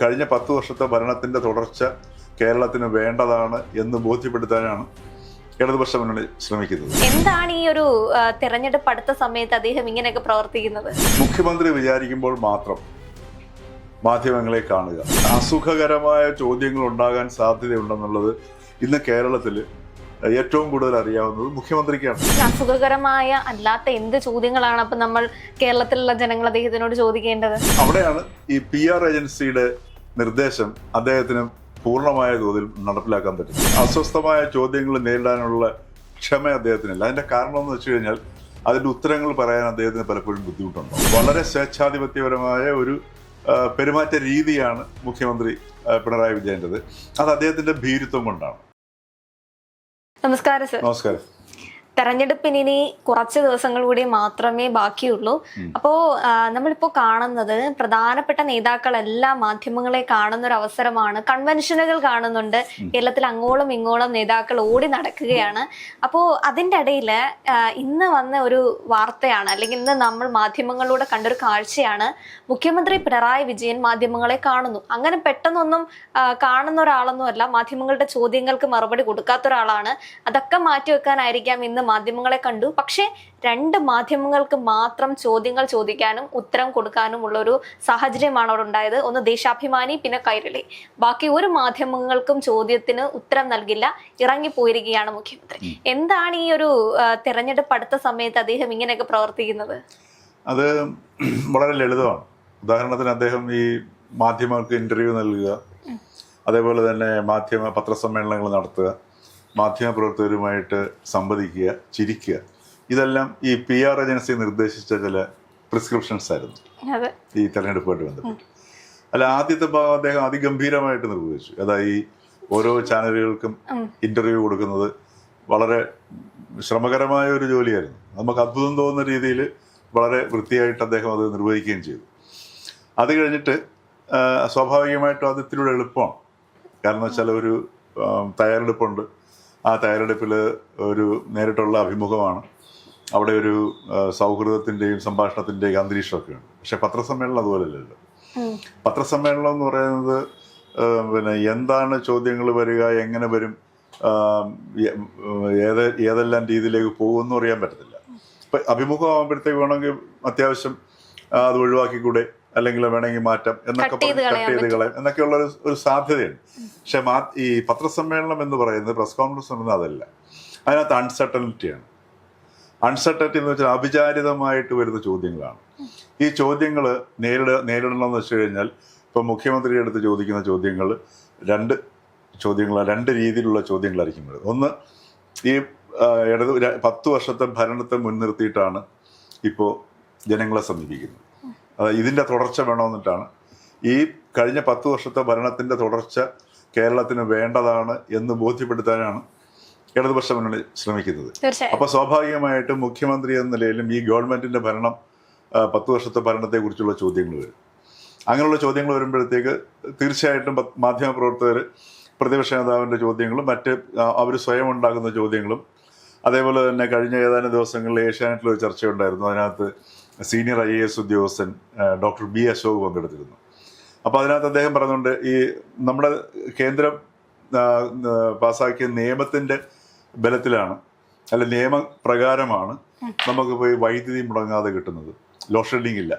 കഴിഞ്ഞ 10 വർഷത്തെ ഭരണത്തിന്റെ തുടർച്ച കേരളത്തിന് വേണ്ടതാണ് എന്ന് ബോധ്യപ്പെടുത്താനാണ് ഇടതുപക്ഷ മുന്നണി ശ്രമിക്കുന്നത്. എന്താണ് ഈ ഒരു തെരഞ്ഞെടുപ്പ് അടുത്ത സമയത്ത് അദ്ദേഹം ഇങ്ങനെയൊക്കെ പ്രവർത്തിക്കുന്നത്? മുഖ്യമന്ത്രി വിചാരിക്കുമ്പോൾ മാത്രം മാധ്യമങ്ങളെ കാണുക, അസുഖകരമായ ചോദ്യങ്ങൾ ഉണ്ടാകാൻ സാധ്യതയുണ്ടെന്നുള്ളത് ഇന്ന് കേരളത്തിൽ ഏറ്റവും കൂടുതൽ അറിയാവുന്നത് മുഖ്യമന്ത്രിക്കാണ്. അസുഖകരമായ അല്ലാത്ത എന്ത് ചോദ്യങ്ങളാണ് അപ്പൊ നമ്മൾ കേരളത്തിലുള്ള ജനങ്ങൾ അദ്ദേഹത്തിനോട് ചോദിക്കേണ്ടത്? അവിടെയാണ് ഈ PR ഏജൻസിയുടെ നിർദ്ദേശം അദ്ദേഹത്തിന് പൂർണ്ണമായ തോതിൽ നടപ്പിലാക്കാൻ പറ്റും. അസ്വസ്ഥമായ ചോദ്യങ്ങൾ നേരിടാനുള്ള ക്ഷമ അദ്ദേഹത്തിനില്ല. അതിന്റെ കാരണം എന്ന് വെച്ച് കഴിഞ്ഞാൽ അതിന്റെ ഉത്തരങ്ങൾ പറയാൻ അദ്ദേഹത്തിന് പലപ്പോഴും ബുദ്ധിമുട്ടുണ്ട്. വളരെ സ്വേച്ഛാധിപത്യപരമായ ഒരു പെരുമാറ്റ രീതിയാണ് മുഖ്യമന്ത്രി പിണറായി വിജയൻ്റെത്. അത് അദ്ദേഹത്തിന്റെ ഭീരുത്വം കൊണ്ടാണ്. നമസ്കാരം സർ. നമസ്കാരം. തെരഞ്ഞെടുപ്പിന് ഇനി കുറച്ച് ദിവസങ്ങൾ കൂടി മാത്രമേ ബാക്കിയുള്ളൂ. അപ്പോ നമ്മളിപ്പോ കാണുന്നത് പ്രധാനപ്പെട്ട നേതാക്കളെല്ലാം മാധ്യമങ്ങളെ കാണുന്ന ഒരു അവസരമാണ്. കൺവെൻഷനുകൾ കാണുന്നുണ്ട്. കേരളത്തിൽ അങ്ങോളം ഇങ്ങോളം നേതാക്കൾ ഓടി നടക്കുകയാണ്. അപ്പോ അതിൻ്റെ ഇടയിൽ ഇന്ന് വന്ന ഒരു വാർത്തയാണ്, അല്ലെങ്കിൽ ഇന്ന് നമ്മൾ മാധ്യമങ്ങളിലൂടെ കണ്ടൊരു കാഴ്ചയാണ്. മുഖ്യമന്ത്രി പിണറായി വിജയൻ മാധ്യമങ്ങളെ കാണുന്നു. അങ്ങനെ പെട്ടെന്നൊന്നും കാണുന്ന ഒരാളൊന്നും അല്ല, മാധ്യമങ്ങളുടെ ചോദ്യങ്ങൾക്ക് മറുപടി കൊടുക്കാത്ത ഒരാളാണ്. അതൊക്കെ മാറ്റിവെക്കാനായിരിക്കാം ഇന്ന് മാധ്യമങ്ങളെ കണ്ടു. പക്ഷെ 2 മാധ്യമങ്ങൾക്ക് മാത്രം ചോദ്യങ്ങൾ ചോദിക്കാനും ഉത്തരം കൊടുക്കാനും ഉള്ള ഒരു സാഹചര്യമാണ് അവിടെ ഉണ്ടായത്. ഒന്ന് ദേശാഭിമാനി, പിന്നെ കൈരളി. ബാക്കി ഒരു മാധ്യമങ്ങൾക്കും ചോദ്യത്തിന് ഉത്തരം നൽകില്ല, ഇറങ്ങിപ്പോയിരിക്കുകയാണ് മുഖ്യമന്ത്രി. എന്താണ് ഈ ഒരു തെരഞ്ഞെടുപ്പ് അടുത്ത സമയത്ത് അദ്ദേഹം ഇങ്ങനെയൊക്കെ പ്രവർത്തിക്കുന്നത്? അത് വളരെ ലളിതമാണ്. ഉദാഹരണത്തിന് അദ്ദേഹം ഈ മാധ്യമങ്ങൾക്ക് ഇന്റർവ്യൂ നൽകുക, അതേപോലെ തന്നെ പത്രസമ്മേളനങ്ങൾ നടത്തുക, മാധ്യമപ്രവർത്തകരുമായിട്ട് സംവദിക്കുക, ചിരിക്കുക, ഇതെല്ലാം ഈ PR ഏജൻസി നിർദ്ദേശിച്ച ചില പ്രിസ്ക്രിപ്ഷൻസ് ആയിരുന്നു ഈ തെരഞ്ഞെടുപ്പുമായിട്ട് ബന്ധപ്പെട്ട്. അല്ല, ആദ്യത്തെ ഭാഗം അദ്ദേഹം അതിഗംഭീരമായിട്ട് നിർവഹിച്ചു. അതായത് ഈ ഓരോ ചാനലുകൾക്കും ഇന്റർവ്യൂ കൊടുക്കുന്നത് വളരെ ശ്രമകരമായ ഒരു ജോലിയായിരുന്നു. നമുക്ക് അത്ഭുതം തോന്നുന്ന രീതിയിൽ വളരെ വൃത്തിയായിട്ട് അദ്ദേഹം അത് നിർവഹിക്കുകയും ചെയ്തു. അത് കഴിഞ്ഞിട്ട് സ്വാഭാവികമായിട്ടും അത് ഇത്തിരി എളുപ്പമാണ്. കാരണം വെച്ചാൽ ഒരു തയ്യാറെടുപ്പുണ്ട്. ആ തയ്യാറെടുപ്പിൽ ഒരു നേരിട്ടുള്ള അഭിമുഖമാണ്. അവിടെ ഒരു സൗഹൃദത്തിൻ്റെയും സംഭാഷണത്തിൻ്റെയും അന്തരീക്ഷമൊക്കെയുണ്ട്. പക്ഷെ പത്രസമ്മേളനം അതുപോലെയല്ലല്ലോ. പത്രസമ്മേളനം എന്ന് പറയുന്നത് പിന്നെ എന്താണ് ചോദ്യങ്ങൾ വരിക, എങ്ങനെ വരും, ഏതെല്ലാം രീതിയിലേക്ക് പോകുമെന്നും അറിയാൻ പറ്റത്തില്ല. ഇപ്പം അഭിമുഖമാകുമ്പോഴത്തേക്ക് വേണമെങ്കിൽ അത്യാവശ്യം അത് ഒഴിവാക്കിക്കൂടെ, അല്ലെങ്കിൽ വേണമെങ്കിൽ മാറ്റാം എന്നൊക്കെ കട്ട് ചെയ്ത് കളയാം എന്നൊക്കെയുള്ള ഒരു സാധ്യതയുണ്ട്. പക്ഷെ ഈ പത്രസമ്മേളനം എന്ന് പറയുന്നത്, പ്രസ് കോൺഫറൻസ് എന്ന് അതല്ല. അതിനകത്ത് അൺസർട്ടനിറ്റിയാണ്. അൺസർട്ടനിറ്റി എന്ന് വെച്ചാൽ അവിചാരിതമായിട്ട് വരുന്ന ചോദ്യങ്ങളാണ്. ഈ ചോദ്യങ്ങൾ നേരിടണമെന്ന് വെച്ച് കഴിഞ്ഞാൽ ഇപ്പം മുഖ്യമന്ത്രിയുടെ അടുത്ത് ചോദിക്കുന്ന ചോദ്യങ്ങൾ രണ്ട് രീതിയിലുള്ള ചോദ്യങ്ങളായിരിക്കും വരുന്നത്. ഒന്ന്, ഈ 10 വർഷത്തെ ഭരണത്തെ മുൻനിർത്തിയിട്ടാണ് ഇപ്പോൾ ജനങ്ങളെ സമീപിക്കുന്നത്. അതായത് ഇതിൻ്റെ തുടർച്ച വേണമെന്നിട്ടാണ്. ഈ കഴിഞ്ഞ 10 വർഷത്തെ ഭരണത്തിന്റെ തുടർച്ച കേരളത്തിന് വേണ്ടതാണ് എന്ന് ബോധ്യപ്പെടുത്താനാണ് ഇടതുപക്ഷ മുന്നണി ശ്രമിക്കുന്നത്. അപ്പൊ സ്വാഭാവികമായിട്ടും മുഖ്യമന്ത്രി എന്ന നിലയിലും ഈ ഗവൺമെന്റിന്റെ ഭരണം 10 വർഷത്തെ ഭരണത്തെക്കുറിച്ചുള്ള ചോദ്യങ്ങൾ വരും. അങ്ങനെയുള്ള ചോദ്യങ്ങൾ വരുമ്പോഴത്തേക്ക് തീർച്ചയായിട്ടും മാധ്യമപ്രവർത്തകർ പ്രതിപക്ഷ നേതാവിൻ്റെ ചോദ്യങ്ങളും മറ്റ് അവർ സ്വയം ഉണ്ടാകുന്ന ചോദ്യങ്ങളും, അതേപോലെ തന്നെ കഴിഞ്ഞ ഏതാനും ദിവസങ്ങളിൽ ഏഷ്യാനെറ്റിൽ ഒരു ചർച്ചയുണ്ടായിരുന്നു. അതിനകത്ത് സീനിയർ IAS ഉദ്യോഗസ്ഥൻ ഡോക്ടർ B. അശോക് പങ്കെടുത്തിരുന്നു. അപ്പോൾ അതിനകത്ത് അദ്ദേഹം പറഞ്ഞുകൊണ്ട് ഈ നമ്മുടെ കേന്ദ്രം പാസ്സാക്കിയ നിയമത്തിൻ്റെ ബലത്തിലാണ്, അല്ല നിയമപ്രകാരമാണ് നമുക്ക് പോയി വൈദ്യുതി മുടങ്ങാതെ കിട്ടുന്നത്, ലോഡ് ഷെഡിങ് ഇല്ല.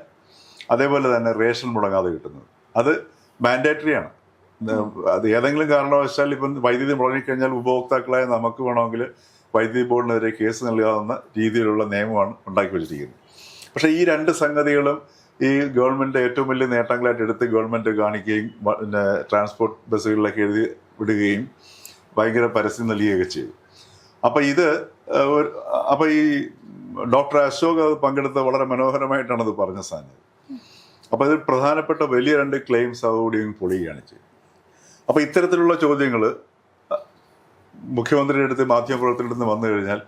അതേപോലെ തന്നെ റേഷൻ മുടങ്ങാതെ കിട്ടുന്നത്, അത് മാൻഡേറ്ററി ആണ്. അത് ഏതെങ്കിലും കാരണവശാൽ ഇപ്പം വൈദ്യുതി മുടങ്ങിക്കഴിഞ്ഞാൽ ഉപഭോക്താക്കളായ നമുക്ക് വേണമെങ്കിൽ വൈദ്യുതി ബോർഡിനെതിരെ കേസ് നൽകാവുന്ന രീതിയിലുള്ള നിയമമാണ് ഉണ്ടാക്കി വെച്ചിരിക്കുന്നത്. പക്ഷേ ഈ 2 സംഗതികളും ഈ ഗവൺമെൻറ് ഏറ്റവും വലിയ നേട്ടങ്ങളായിട്ട് എടുത്ത് ഗവൺമെൻറ് കാണിക്കുകയും പിന്നെ ട്രാൻസ്പോർട്ട് ബസ്സുകളിലൊക്കെ എഴുതി വിടുകയും ഭയങ്കര പരസ്യം നൽകുകയൊക്കെ ചെയ്തു. അപ്പോൾ ഈ ഡോക്ടർ അശോക് അത് പങ്കെടുത്ത വളരെ മനോഹരമായിട്ടാണ് അത് പറഞ്ഞ സാധനം. അപ്പോൾ ഇത് പ്രധാനപ്പെട്ട വലിയ 2 ക്ലെയിംസ് അതോടുകൂടിയും പൊളിയുകയാണ് ചെയ്തത്. അപ്പോൾ ഇത്തരത്തിലുള്ള ചോദ്യങ്ങൾ മുഖ്യമന്ത്രിയുടെ അടുത്ത്, മാധ്യമപ്രവർത്തകരുടെ അടുത്ത് വന്നു കഴിഞ്ഞാൽ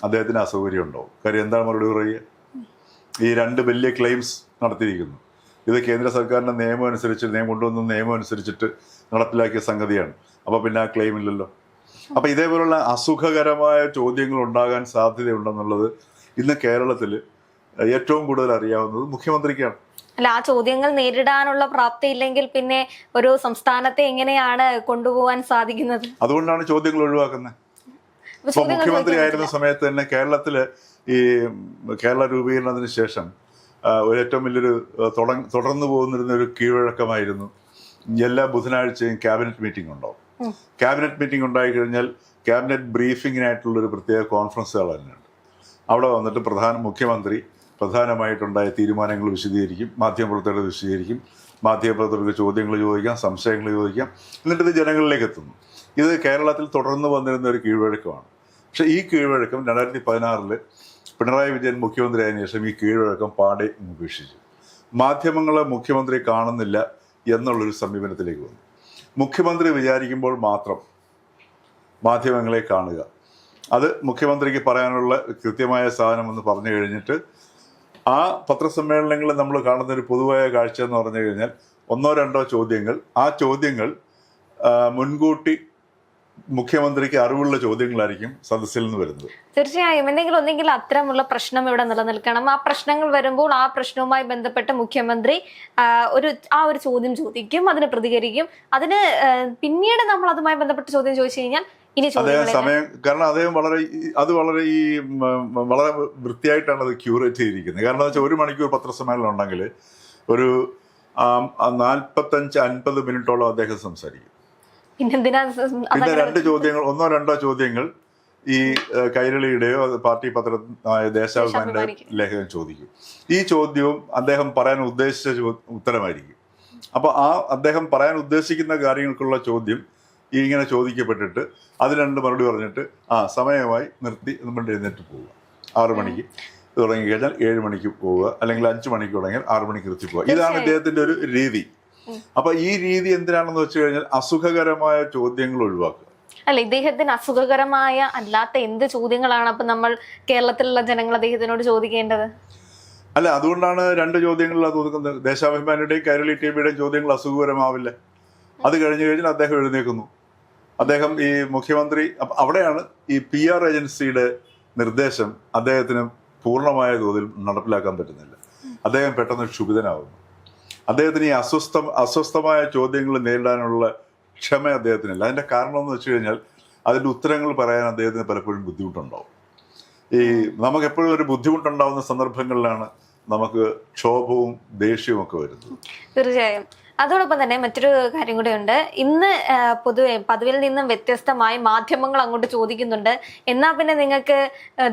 അദ്ദേഹത്തിന് അസൗകര്യം ഉണ്ടാവും. കാര്യം എന്താണ് മറുപടി പറയുക? ഈ 2 വലിയ ക്ലെയിംസ് നടത്തിയിരിക്കുന്നു. ഇത് കേന്ദ്ര സർക്കാരിൻ്റെ നിയമം കൊണ്ടുവന്ന നിയമം അനുസരിച്ചിട്ട് നടപ്പിലാക്കിയ സംഗതിയാണ്. അപ്പോൾ പിന്നെ ആ ക്ലെയിം ഇല്ലല്ലോ. അപ്പോൾ ഇതേപോലുള്ള അസുഖകരമായ ചോദ്യങ്ങൾ ഉണ്ടാകാൻ സാധ്യതയുണ്ടെന്നുള്ളത് ഇന്ന് കേരളത്തിൽ ഏറ്റവും കൂടുതൽ അറിയാവുന്നത് മുഖ്യമന്ത്രിക്കാണ്. അല്ല, ആ ചോദ്യങ്ങൾ നേരിടാനുള്ള പ്രാപ്തി ഇല്ലെങ്കിൽ പിന്നെ ഒരു സംസ്ഥാനത്തെ എങ്ങനെയാണ് കൊണ്ടുപോകാൻ സാധിക്കുന്നത്? അതുകൊണ്ടാണ് ചോദ്യങ്ങൾ ഒഴിവാക്കുന്നത്. ഇപ്പൊ ചോദ്യങ്ങൾ മുഖ്യമന്ത്രി ചോദിക്കാൻ ആയിരുന്ന സമയത്ത് തന്നെ കേരളത്തില് ഈ കേരള രൂപീകരണത്തിന് ശേഷം ഒരു ഏറ്റവും വലിയൊരു തുടർന്നു പോകുന്നിരുന്ന ഒരു കീഴ്വഴക്കമായിരുന്നു എല്ലാ ബുധനാഴ്ചയും ക്യാബിനറ്റ് മീറ്റിംഗ് ഉണ്ടാവും. ക്യാബിനറ്റ് മീറ്റിംഗ് ഉണ്ടായി കഴിഞ്ഞാൽ ക്യാബിനറ്റ് ബ്രീഫിങ്ങിനായിട്ടുള്ള ഒരു പ്രത്യേക കോൺഫറൻസുകൾ തന്നെയുണ്ട്. അവിടെ വന്നിട്ട് മുഖ്യമന്ത്രി പ്രധാനമായിട്ടുണ്ടായ തീരുമാനങ്ങൾ വിശദീകരിക്കും, മാധ്യമപ്രവർത്തകർ വിശദീകരിക്കും, മാധ്യമപ്രവർത്തകർക്ക് ചോദ്യങ്ങൾ ചോദിക്കാം, സംശയങ്ങൾ ചോദിക്കാം, എന്നിട്ട് ഇത് ജനങ്ങളിലേക്ക് എത്തുന്നു. ഇത് കേരളത്തിൽ തുടർന്ന് വന്നിരുന്ന ഒരു കീഴ്വഴക്കമാണ്. പക്ഷേ ഈ കീഴ്വഴക്കം 2016 പിണറായി വിജയൻ മുഖ്യമന്ത്രി ആയതിനു ശേഷം ഈ കീഴ്വഴക്കം പാടെ ഉപേക്ഷിച്ചു. മാധ്യമങ്ങളെ മുഖ്യമന്ത്രി കാണുന്നില്ല എന്നുള്ളൊരു സമീപനത്തിലേക്ക് വന്നു. മുഖ്യമന്ത്രി വിചാരിക്കുമ്പോൾ മാത്രം മാധ്യമങ്ങളെ കാണുക, അത് മുഖ്യമന്ത്രിക്ക് പറയാനുള്ള കൃത്യമായ സാധനം എന്ന് പറഞ്ഞു കഴിഞ്ഞിട്ട് ആ പത്രസമ്മേളനങ്ങളിൽ നമ്മൾ കാണുന്ന ഒരു പൊതുവായ കാഴ്ച എന്ന് പറഞ്ഞു കഴിഞ്ഞാൽ 1-2 ചോദ്യങ്ങൾ, ആ ചോദ്യങ്ങൾ മുൻകൂട്ടി മുഖ്യമന്ത്രിക്ക് അറിവുള്ള ചോദ്യങ്ങളായിരിക്കും സദസ്സിൽ നിന്ന് വരുന്നത്. തീർച്ചയായും ഒന്നെങ്കിൽ അത്തരമുള്ള പ്രശ്നം ഇവിടെ നിലനിൽക്കണം. ആ പ്രശ്നങ്ങൾ വരുമ്പോൾ ആ പ്രശ്നവുമായി ബന്ധപ്പെട്ട് മുഖ്യമന്ത്രി ഒരു ചോദ്യം ചോദിക്കും, അതിന് പ്രതികരിക്കും. അതിന് പിന്നീട് നമ്മൾ അതുമായി ബന്ധപ്പെട്ട ചോദ്യം ചോദിച്ചു കഴിഞ്ഞാൽ അദ്ദേഹം സമയം, കാരണം അദ്ദേഹം വളരെ വൃത്തിയായിട്ടാണ് അത് ക്യൂറേറ്റ് ചെയ്തിരിക്കുന്നത്. കാരണം എന്താ വെച്ചാൽ 1 മണിക്കൂർ പത്രസമ്മേളനം ഉണ്ടെങ്കിൽ ഒരു 45-50 മിനിറ്റോളം അദ്ദേഹം സംസാരിക്കും. പിന്നെ 2 ചോദ്യങ്ങൾ, 1-2 ചോദ്യങ്ങൾ ഈ കൈരളിയുടെയോ പാർട്ടി പത്രമായ ദേശാഭിമാനിയുടെ ലേഖകൻ ചോദിക്കും. ഈ ചോദ്യവും അദ്ദേഹം പറയാൻ ഉദ്ദേശിച്ച ഉത്തരമായിരിക്കും. അപ്പൊ അദ്ദേഹം പറയാൻ ഉദ്ദേശിക്കുന്ന കാര്യങ്ങൾക്കുള്ള ചോദ്യം ഇങ്ങനെ ചോദിക്കപ്പെട്ടിട്ട് അത് 2 മറുപടി പറഞ്ഞിട്ട് സമയമായി നിർത്തി നമ്മൾ എഴുന്നേറ്റ് പോവുക. 6 മണിക്ക് തുടങ്ങി കഴിഞ്ഞാൽ 7 മണിക്ക് പോവുക, അല്ലെങ്കിൽ 5 മണിക്ക് തുടങ്ങിയാൽ 6 മണിക്ക് നിർത്തി പോവുക. ഇതാണ് ഇദ്ദേഹത്തിന്റെ ഒരു രീതി. അപ്പൊ ഈ രീതി എന്തിനാണെന്ന് വെച്ച് കഴിഞ്ഞാൽ അസുഖകരമായ ചോദ്യങ്ങൾ ഒഴിവാക്കുക. അല്ല, ഇദ്ദേഹത്തിന് അസുഖകരമായ അല്ലാത്ത എന്ത് ചോദ്യങ്ങളാണ് അപ്പൊ നമ്മൾ കേരളത്തിലുള്ള ജനങ്ങൾ അദ്ദേഹത്തിനോട് ചോദിക്കേണ്ടത്? അല്ല, അതുകൊണ്ടാണ് 2 ചോദ്യങ്ങളിൽ അത് ഒതുക്കുന്നത്. ദേശാഭിമാനിയുടെയും കൈരളി ടിവിയുടെയും ചോദ്യങ്ങൾ അസുഖകരമാവില്ല. അത് കഴിഞ്ഞു കഴിഞ്ഞാൽ അദ്ദേഹം എഴുന്നേൽക്കുന്നു. അദ്ദേഹം ഈ മുഖ്യമന്ത്രി, അവിടെയാണ് ഈ PR ഏജൻസിയുടെ നിർദ്ദേശം അദ്ദേഹത്തിന് പൂർണ്ണമായ തോതിൽ നടപ്പിലാക്കാൻ പറ്റുന്നില്ല. അദ്ദേഹം പെട്ടെന്ന് ക്ഷുഭിതനാവുന്നു. അദ്ദേഹത്തിന് ഈ അസ്വസ്ഥമായ ചോദ്യങ്ങൾ നേരിടാനുള്ള ക്ഷമ അദ്ദേഹത്തിനില്ല. അതിന്റെ കാരണം എന്ന് വെച്ച് കഴിഞ്ഞാൽ അതിന്റെ ഉത്തരങ്ങൾ പറയാൻ അദ്ദേഹത്തിന് പലപ്പോഴും ബുദ്ധിമുട്ടുണ്ടാവും. നമുക്ക് എപ്പോഴും ഒരു ബുദ്ധിമുട്ടുണ്ടാവുന്ന സന്ദർഭങ്ങളിലാണ് നമുക്ക് ക്ഷോഭവും ദേഷ്യവും ഒക്കെ വരുന്നത്. തീർച്ചയായും. അതോടൊപ്പം തന്നെ മറ്റൊരു കാര്യം കൂടെ ഉണ്ട്. ഇന്ന് പതിവിൽ നിന്നും വ്യത്യസ്തമായി മാധ്യമങ്ങൾ അങ്ങോട്ട് ചോദിക്കുന്നുണ്ട്, എന്നാ പിന്നെ നിങ്ങൾക്ക്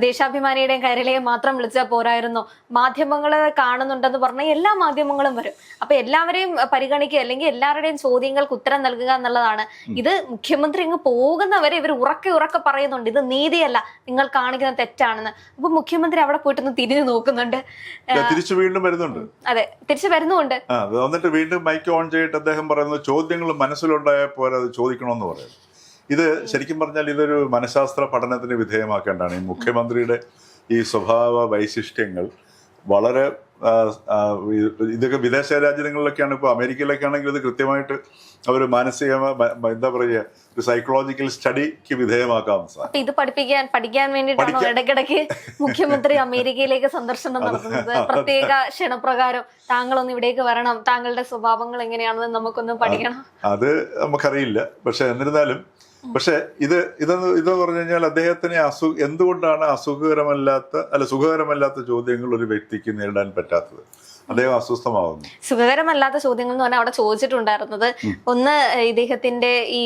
ദേശാഭിമാനിയുടെയും കൈരളിയെ മാത്രം വിളിച്ചാൽ പോരായിരുന്നോ? മാധ്യമങ്ങൾ കാണുന്നുണ്ടെന്ന് പറഞ്ഞാൽ എല്ലാ മാധ്യമങ്ങളും വരും. അപ്പൊ എല്ലാവരെയും പരിഗണിക്കുക, അല്ലെങ്കിൽ എല്ലാവരുടെയും ചോദ്യങ്ങൾക്ക് ഉത്തരം നൽകുക എന്നുള്ളതാണ്. ഇത് മുഖ്യമന്ത്രി ഇങ്ങ് പോകുന്നവരെ ഇവർ ഉറക്കെ പറയുന്നുണ്ട്, ഇത് നീതിയല്ല, നിങ്ങൾ കാണിക്കുന്ന തെറ്റാണെന്ന്. അപ്പൊ മുഖ്യമന്ത്രി അവിടെ പോയിട്ടൊന്ന് തിരിഞ്ഞു നോക്കുന്നുണ്ട്, തിരിച്ചു വീണ്ടും വരുന്നുണ്ട്. അതെ, തിരിച്ചു വരുന്നുണ്ട്. എന്നിട്ട് വീണ്ടും മൈക്ക് ഓൺ ചെയ്തിട്ട് അദ്ദേഹം പറയുന്നത് ചോദ്യങ്ങൾ മനസ്സിലുണ്ടായാൽ പോലെ അത് ചോദിക്കണമെന്ന് പറയുന്നത്. ഇത് ശരിക്കും പറഞ്ഞാൽ ഇതൊരു മനഃശാസ്ത്ര പഠനത്തിന് വിധേയമാക്കേണ്ടതാണ്. ഈ മുഖ്യമന്ത്രിയുടെ ഈ സ്വഭാവ വൈശിഷ്ട്യങ്ങൾ വളരെ ഇതൊക്കെ വിദേശ രാജ്യങ്ങളിലൊക്കെയാണ്. ഇപ്പോൾ അമേരിക്കയിലൊക്കെ ആണെങ്കിൽ ഇത് കൃത്യമായിട്ട് അവർ മാനസിക എന്താ പറയുക, ഒരു സൈക്കോളജിക്കൽ സ്റ്റഡിക്ക് വിധേയമാക്കാവുന്ന സാധനം. ഇത് പഠിക്കാൻ വേണ്ടിയിട്ടാണോ ഇടയ്ക്കിടയ്ക്ക് മുഖ്യമന്ത്രി അമേരിക്കയിലേക്ക് സന്ദർശനം നടത്തുന്നത്? പ്രത്യേക ക്ഷണപ്രകാരം താങ്കളൊന്ന് ഇവിടേക്ക് വരണം, താങ്കളുടെ സ്വഭാവങ്ങൾ എങ്ങനെയാണെന്ന് നമുക്കൊന്ന് പഠിക്കണം. അത് നമുക്കറിയില്ല. പക്ഷെ എന്നിരുന്നാലും ഇത് പറഞ്ഞു കഴിഞ്ഞാൽ അദ്ദേഹത്തിന് എന്തുകൊണ്ടാണ് സുഖകരമല്ലാത്ത ചോദ്യങ്ങൾ ഒരു വ്യക്തിക്ക് നേരിടാൻ പറ്റാത്തത്? അദ്ദേഹം അസ്വസ്ഥമാവുന്നു. സുഖകരമല്ലാത്ത ചോദ്യങ്ങൾ എന്ന് പറഞ്ഞാൽ അവിടെ ചോദിച്ചിട്ടുണ്ടായിരുന്നത് ഒന്ന് ഇദ്ദേഹത്തിന്റെ ഈ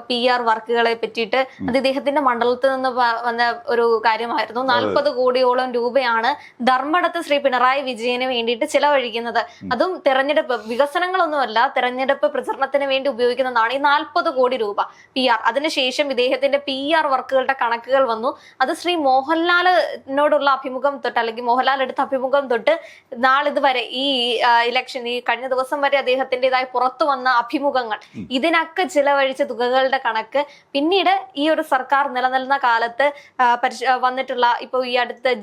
PR വർക്കുകളെ പറ്റിയിട്ട്. അത് ഇദ്ദേഹത്തിന്റെ മണ്ഡലത്തിൽ നിന്ന് വന്ന ഒരു കാര്യമായിരുന്നു. 40 കോടിയോളം രൂപയാണ് ധർമ്മടത്ത് ശ്രീ പിണറായി വിജയന് വേണ്ടിയിട്ട് ചിലവഴിക്കുന്നത്. അതും തെരഞ്ഞെടുപ്പ് വികസനങ്ങളൊന്നുമല്ല, തെരഞ്ഞെടുപ്പ് പ്രചരണത്തിന് വേണ്ടി ഉപയോഗിക്കുന്നതാണ് ഈ 40 കോടി രൂപ PR. അതിനുശേഷം ഇദ്ദേഹത്തിന്റെ PR വർക്കുകളുടെ കണക്കുകൾ വന്നു. അത് ശ്രീ മോഹൻലാലിനോടുള്ള അഭിമുഖം തൊട്ട്, അല്ലെങ്കിൽ മോഹൻലാൽ എടുത്ത അഭിമുഖം തൊട്ട് നാളിതുവരെ ഈ ഇലക്ഷൻ, ഈ കഴിഞ്ഞ ദിവസം വരെ അദ്ദേഹത്തിൻ്റെതായി പുറത്തു വന്ന അഭിമുഖങ്ങൾ, ഇതിനൊക്കെ ചിലവഴിച്ച തുകകളുടെ കണക്ക്, പിന്നീട് ഈ ഒരു സർക്കാർ നിലനിൽക്കുന്ന കാലത്ത് വന്നിട്ടുള്ള ഇപ്പൊ ഈ അടുത്ത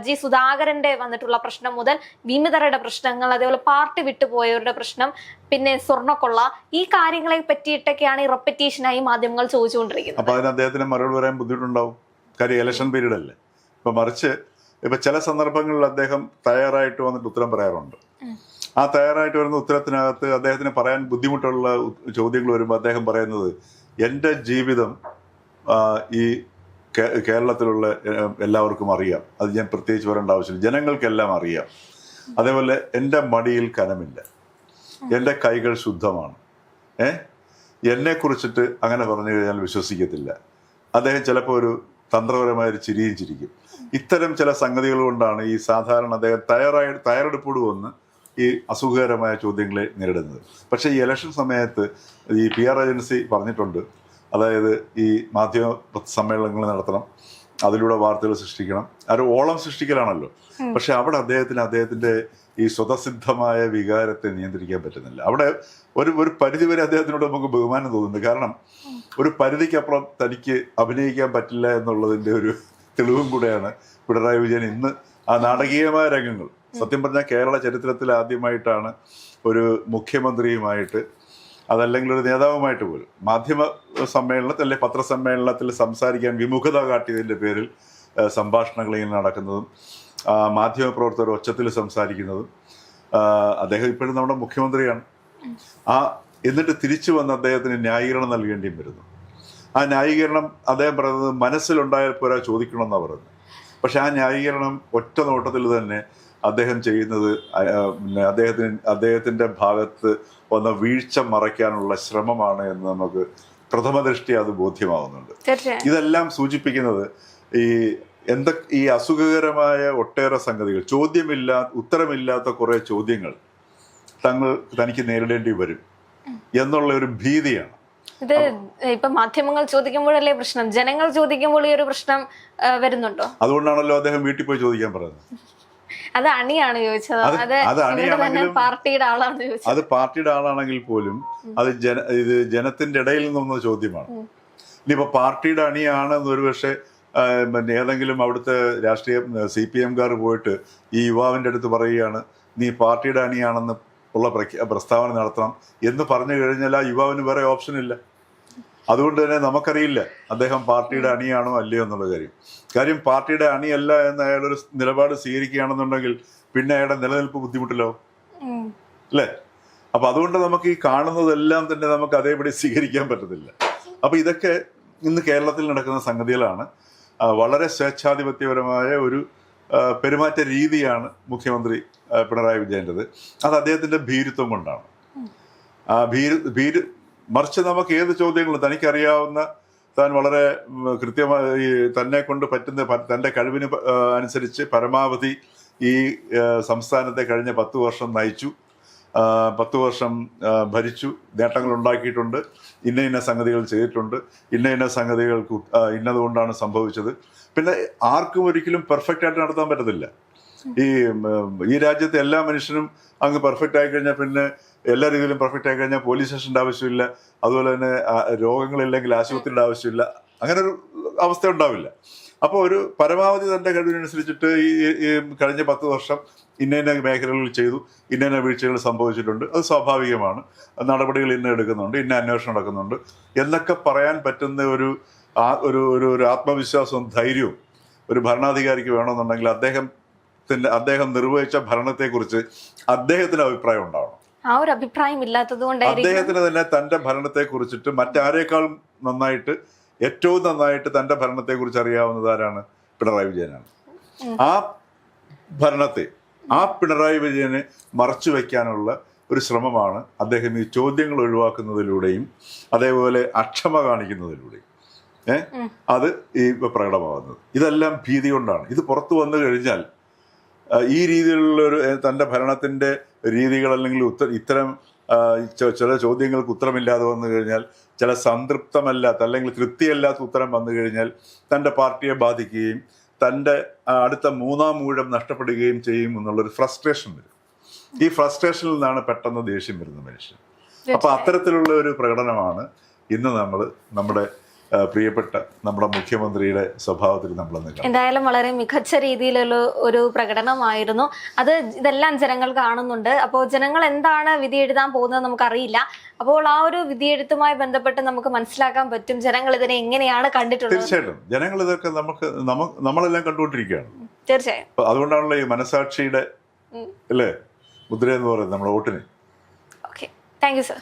ജി സുധാകരന്റെ വന്നിട്ടുള്ള പ്രശ്നം മുതൽ വിമതരുടെ പ്രശ്നങ്ങൾ, അതേപോലെ പാർട്ടി വിട്ടുപോയവരുടെ പ്രശ്നം, പിന്നെ സ്വർണ്ണക്കൊള്ള, ഈ കാര്യങ്ങളെ പറ്റിയിട്ടൊക്കെയാണ് ഈ റെപ്പറ്റീഷനായി മാധ്യമങ്ങൾ ചോദിച്ചുകൊണ്ടിരിക്കുന്നത്. അപ്പൊ അതിന് അദ്ദേഹത്തിന് മറുപടി പറയാൻ ബുദ്ധിമുട്ടുണ്ടാവും. കാര്യം ഇലക്ഷൻ പീരീഡ് അല്ലേ. ഇപ്പൊ മറിച്ച് ചില സന്ദർഭങ്ങളിൽ അദ്ദേഹം തയ്യാറായിട്ട് വന്നിട്ട് ഉത്തരം പറയാറുണ്ട്. ആ തയ്യാറായിട്ട് വരുന്ന ഉത്തരത്തിനകത്ത് അദ്ദേഹത്തിന് പറയാൻ ബുദ്ധിമുട്ടുള്ള ചോദ്യങ്ങൾ വരുമ്പോൾ അദ്ദേഹം പറയുന്നത്, എൻ്റെ ജീവിതം ഈ കേരളത്തിലുള്ള എല്ലാവർക്കും അറിയാം, അത് ഞാൻ പ്രത്യേകിച്ച് പറയേണ്ട ആവശ്യമില്ല, ജനങ്ങൾക്കെല്ലാം അറിയാം. അതേപോലെ എൻ്റെ മടിയിൽ കനമില്ല, എൻ്റെ കൈകൾ ശുദ്ധമാണ്. എന്നെ കുറിച്ചിട്ട് അങ്ങനെ പറഞ്ഞു കഴിഞ്ഞാൽ വിശ്വസിക്കത്തില്ല. അദ്ദേഹം ചിലപ്പോൾ ഒരു തന്ത്രപരമായ ഒരു ചിരിയും ചിരിക്കും. ഇത്തരം ചില സംഗതികൾ കൊണ്ടാണ് ഈ സാധാരണ അദ്ദേഹം തയ്യാറെടുപ്പോട് വന്ന് ഈ അസുഖകരമായ ചോദ്യങ്ങളെ നേരിടുന്നത്. പക്ഷേ ഈ ഇലക്ഷൻ സമയത്ത് ഈ PR ഏജൻസി പറഞ്ഞിട്ടുണ്ട്, അതായത് ഈ മാധ്യമ സമ്മേളനങ്ങൾ നടത്തണം, അതിലൂടെ വാർത്തകൾ സൃഷ്ടിക്കണം, അത് ഓളം സൃഷ്ടിക്കലാണല്ലോ. പക്ഷെ അവിടെ അദ്ദേഹത്തിന്റെ ഈ സ്വതസിദ്ധമായ വികാരത്തെ നിയന്ത്രിക്കാൻ പറ്റുന്നില്ല. അവിടെ ഒരു പരിധിവരെ അദ്ദേഹത്തിനോട് നമുക്ക് ബഹുമാനം തോന്നുന്നുണ്ട്. കാരണം ഒരു പരിധിക്കപ്പുറം തനിക്ക് അഭിനയിക്കാൻ പറ്റില്ല എന്നുള്ളതിൻ്റെ ഒരു തെളിവും കൂടെയാണ് പിണറായി വിജയൻ ഇന്ന് ആ നാടകീയമായ രംഗങ്ങൾ. സത്യം പറഞ്ഞാൽ കേരള ചരിത്രത്തിൽ ആദ്യമായിട്ടാണ് ഒരു മുഖ്യമന്ത്രിയുമായിട്ട്, അതല്ലെങ്കിൽ ഒരു നേതാവുമായിട്ട് പോലും മാധ്യമ സമ്മേളനത്തിൽ അല്ലെങ്കിൽ പത്രസമ്മേളനത്തിൽ സംസാരിക്കാൻ വിമുഖത കാട്ടിയതിൻ്റെ പേരിൽ സംഭാഷണങ്ങൾ ഇങ്ങനെ നടക്കുന്നതും മാധ്യമപ്രവർത്തകർ ഒച്ചത്തിൽ സംസാരിക്കുന്നതും. അദ്ദേഹം ഇപ്പോഴും നമ്മുടെ മുഖ്യമന്ത്രിയാണ്. എന്നിട്ട് തിരിച്ചു വന്ന് അദ്ദേഹത്തിന് ന്യായീകരണം നൽകേണ്ടിയും വരുന്നു. ആ ന്യായീകരണം അദ്ദേഹം പറയുന്നത് മനസ്സിലുണ്ടായാൽ പോരാ, ചോദിക്കണമെന്നാണ് പറയുന്നത്. പക്ഷെ ആ ന്യായീകരണം ഒറ്റ നോട്ടത്തിൽ തന്നെ അദ്ദേഹം ചെയ്യുന്നത് അദ്ദേഹത്തിൻ്റെ ഭാഗത്ത് വന്ന വീഴ്ച മറയ്ക്കാനുള്ള ശ്രമമാണ് എന്ന് നമുക്ക് പ്രഥമ ദൃഷ്ടി അത് ബോധ്യമാവുന്നുണ്ട്. ഇതെല്ലാം സൂചിപ്പിക്കുന്നത് ഈ അസുഖകരമായ ഒട്ടേറെ സംഗതികൾ, ഉത്തരമില്ലാത്ത കുറെ ചോദ്യങ്ങൾ തനിക്ക് നേരിടേണ്ടി വരും എന്നുള്ള ഒരു ഭീതിയാണ്. ഇത് ഇപ്പൊ മാധ്യമങ്ങൾ ചോദിക്കുമ്പോഴല്ലേ പ്രശ്നം, ജനങ്ങൾ ചോദിക്കുമ്പോൾ ഈ ഒരു പ്രശ്നം വരുന്നുണ്ടോ? അതുകൊണ്ടാണല്ലോ അദ്ദേഹം വീട്ടിൽ പോയി ചോദിക്കാൻ പറയുന്നത്. അത് അണിയാണ് ചോദിച്ചത്, പാർട്ടിയുടെ ആളാണ് ചോദിച്ചത്. അത് പാർട്ടിയുടെ ആളാണെങ്കിൽ പോലും ഇത് ജനത്തിന്റെ ഇടയിൽ നിന്നൊന്ന ചോദ്യമാണ്. ഇനിയിപ്പോ പാർട്ടിയുടെ അണിയാണെന്ന് ഒരു പക്ഷേ ഏതെങ്കിലും അവിടുത്തെ രാഷ്ട്രീയ CPM-കാർ പോയിട്ട് ഈ യുവാവിൻ്റെ അടുത്ത് പറയുകയാണ്, നീ പാർട്ടിയുടെ അണിയാണെന്ന് ഉള്ള പ്രസ്താവന നടത്തണം എന്ന് പറഞ്ഞു കഴിഞ്ഞാൽ ആ യുവാവിന് വേറെ ഓപ്ഷൻ ഇല്ല. അതുകൊണ്ട് തന്നെ നമുക്കറിയില്ല അദ്ദേഹം പാർട്ടിയുടെ അണിയാണോ അല്ലയോ എന്നുള്ള കാര്യം പാർട്ടിയുടെ അണിയല്ല എന്ന് അയാളൊരു നിലപാട് സ്വീകരിക്കുകയാണെന്നുണ്ടെങ്കിൽ പിന്നെ അയാളുടെ നിലനിൽപ്പ് ബുദ്ധിമുട്ടിലാവും അല്ലേ? അപ്പൊ അതുകൊണ്ട് നമുക്ക് ഈ കാണുന്നതെല്ലാം തന്നെ നമുക്ക് അതേപടി സ്വീകരിക്കാൻ പറ്റത്തില്ല. അപ്പൊ ഇതൊക്കെ ഇന്ന് കേരളത്തിൽ നടക്കുന്ന സംഗതികളാണ്. വളരെ സ്വേച്ഛാധിപത്യപരമായ ഒരു പെരുമാറ്റ രീതിയാണ് മുഖ്യമന്ത്രി പിണറായി വിജയൻ്റെത്. അത് അദ്ദേഹത്തിന്റെ ഭീരുത്വം കൊണ്ടാണ്. മറിച്ച് നമുക്ക് ഏത് ചോദ്യങ്ങളും തനിക്കറിയാവുന്ന, താൻ വളരെ കൃത്യമായി തന്നെ കൊണ്ട് പറ്റുന്ന തൻ്റെ കഴിവിന് അനുസരിച്ച് പരമാവധി ഈ സംസ്ഥാനത്തെ കഴിഞ്ഞ 10 വർഷം നയിച്ചു, 10 വർഷം ഭരിച്ചു, നേട്ടങ്ങൾ ഉണ്ടാക്കിയിട്ടുണ്ട്, ഇന്ന സംഗതികൾ ചെയ്തിട്ടുണ്ട്, ഇന്ന സംഗതികൾക്ക് ഇന്നതുകൊണ്ടാണ് സംഭവിച്ചത്. പിന്നെ ആർക്കും ഒരിക്കലും പെർഫെക്റ്റ് ആയിട്ട് നടത്താൻ പറ്റത്തില്ല. ഈ രാജ്യത്തെ എല്ലാ മനുഷ്യനും അങ്ങ് പെർഫെക്റ്റ് ആയി കഴിഞ്ഞാൽ പിന്നെ എല്ലാ രീതിയിലും പെർഫെക്റ്റ് ആയി കഴിഞ്ഞാൽ പോലീസ് സ്റ്റേഷൻ്റെ ആവശ്യമില്ല, അതുപോലെ തന്നെ രോഗങ്ങളില്ലെങ്കിൽ ആശുപത്രിയുടെ ആവശ്യമില്ല, അങ്ങനെ ഒരു അവസ്ഥ ഉണ്ടാവില്ല. അപ്പോൾ ഒരു പരമാവധി തൻ്റെ കഴിവിനനുസരിച്ചിട്ട് ഈ കഴിഞ്ഞ 10 വർഷം ഇന്ന മേഖലകളിൽ ചെയ്തു, ഇന്ന വീഴ്ചകൾ സംഭവിച്ചിട്ടുണ്ട്, അത് സ്വാഭാവികമാണ്, നടപടികൾ ഇന്ന എടുക്കുന്നുണ്ട്, ഇന്ന അന്വേഷണം നടക്കുന്നുണ്ട് എന്നൊക്കെ പറയാൻ പറ്റുന്ന ഒരു ആത്മവിശ്വാസവും ധൈര്യവും ഒരു ഭരണാധികാരിക്ക് വേണമെന്നുണ്ടെങ്കിൽ അദ്ദേഹം നിർവഹിച്ച ഭരണത്തെക്കുറിച്ച് അദ്ദേഹത്തിന് അഭിപ്രായം ഉണ്ടാവണം. ആ ഒരു അഭിപ്രായം ഇല്ലാത്തത് കൊണ്ട് അദ്ദേഹത്തിന് തന്നെ തൻ്റെ ഭരണത്തെ കുറിച്ചിട്ട് മറ്റാരേക്കാളും നന്നായിട്ട്, ഏറ്റവും നന്നായിട്ട് തൻ്റെ ഭരണത്തെ കുറിച്ച് അറിയാവുന്നത് ആരാണ്? പിണറായി വിജയനാണ്. ആ ഭരണത്തെ, ആ പിണറായി വിജയനെ മറച്ചു വയ്ക്കാനുള്ള ഒരു ശ്രമമാണ് അദ്ദേഹം ഈ ചോദ്യങ്ങൾ ഒഴിവാക്കുന്നതിലൂടെയും അതേപോലെ അക്ഷമ കാണിക്കുന്നതിലൂടെയും അത് ഈ പ്രകടമാകുന്നത്. ഇതെല്ലാം ഭീതി കൊണ്ടാണ്. ഇത് പുറത്തു വന്നു കഴിഞ്ഞാൽ ഈ രീതിയിലുള്ളൊരു തൻ്റെ ഭരണത്തിൻ്റെ രീതികൾ അല്ലെങ്കിൽ ഇത്തരം ചില ചോദ്യങ്ങൾക്ക് ഉത്തരമില്ലാതെ വന്നു കഴിഞ്ഞാൽ, ചില സംതൃപ്തമല്ലാത്ത അല്ലെങ്കിൽ തൃപ്തിയല്ലാത്ത ഉത്തരം വന്നു കഴിഞ്ഞാൽ തൻ്റെ പാർട്ടിയെ ബാധിക്കുകയും തൻ്റെ അടുത്ത 3-ാം ഊഴം നഷ്ടപ്പെടുകയും ചെയ്യും എന്നുള്ളൊരു ഫ്രസ്ട്രേഷൻ വരും. ഈ ഫ്രസ്ട്രേഷനിൽ നിന്നാണ് പെട്ടെന്ന് ദേഷ്യം വരുന്ന മനുഷ്യൻ. അപ്പൊ അത്തരത്തിലുള്ള ഒരു പ്രകടനമാണ് ഇന്ന് നമ്മുടെ പ്രിയപ്പെട്ട നമ്മുടെ മുഖ്യമന്ത്രിയുടെ സ്വഭാവത്തിൽ നമ്മൾ എന്തായാലും വളരെ മികച്ച രീതിയിലുള്ള ഒരു പ്രകടനമായിരുന്നു. ഇതെല്ലാം ജനങ്ങൾ കാണുന്നുണ്ട്. അപ്പോൾ ജനങ്ങൾ എന്താണ് വിധി എഴുതാൻ പോകുന്നത് നമുക്കറിയില്ല. അപ്പോൾ ആ ഒരു വിധിയെഴുത്തുമായി ബന്ധപ്പെട്ട് നമുക്ക് മനസ്സിലാക്കാൻ പറ്റും ജനങ്ങൾ ഇതിനെ എങ്ങനെയാണ് കണ്ടിട്ടുള്ളത്. തീർച്ചയായിട്ടും ജനങ്ങൾ ഇതൊക്കെ നമ്മളെല്ലാം കണ്ടുകൊണ്ടിരിക്കുകയാണ്. തീർച്ചയായും. അതുകൊണ്ടാണല്ലോ ഈ മനസാക്ഷിയുടെ മുദ്ര എന്ന് പറയുന്നത് നമ്മുടെ വോട്ടിന്. Okay, thank you sir.